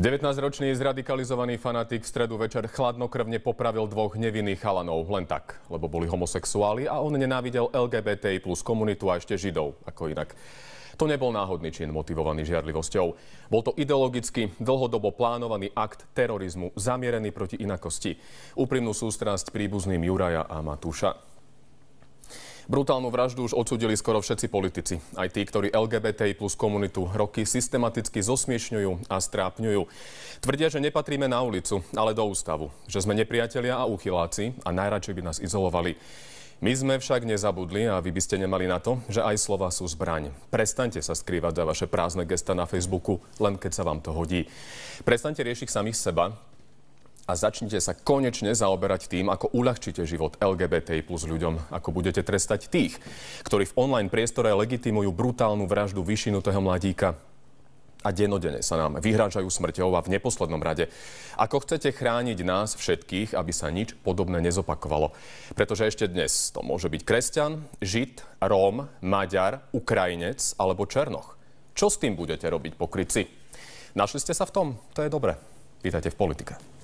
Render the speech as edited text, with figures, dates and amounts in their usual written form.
19-ročný zradikalizovaný fanatik v stredu večer chladnokrvne popravil dvoch nevinných chalanov len tak, lebo boli homosexuáli a on nenávidel LGBTI plus komunitu a ešte Židov, ako inak. To nebol náhodný čin motivovaný žiarlivosťou. Bol to ideologicky, dlhodobo plánovaný akt terorizmu zamierený proti inakosti. Úprimnú sústrasť príbuzným Juraja a Matúša. Brutálnu vraždu už odsúdili skoro všetci politici. Aj tí, ktorí LGBTI plus komunitu roky systematicky zosmiešňujú a strápňujú. Tvrdia, že nepatríme na ulicu, ale do ústavu. Že sme nepriatelia a uchyláci a najradšej by nás izolovali. My sme však nezabudli a vy by ste nemali na to, že aj slova sú zbraň. Prestaňte sa skrývať za vaše prázdne gesta na Facebooku, len keď sa vám to hodí. Prestaňte riešiť samých seba a začnite sa konečne zaoberať tým, ako uľahčíte život LGBTI plus ľuďom, ako budete trestať tých, ktorí v online priestore legitimujú brutálnu vraždu vyšinutého mladíka a dennodenne sa nám vyhrážajú smrťou a v neposlednom rade, ako chcete chrániť nás všetkých, aby sa nič podobné nezopakovalo. Pretože ešte dnes to môže byť kresťan, Žid, Róm, Maďar, Ukrajinec alebo Černoch. Čo s tým budete robiť, pokrytci? Našli ste sa v tom? To je dobre. Vítajte v Politike.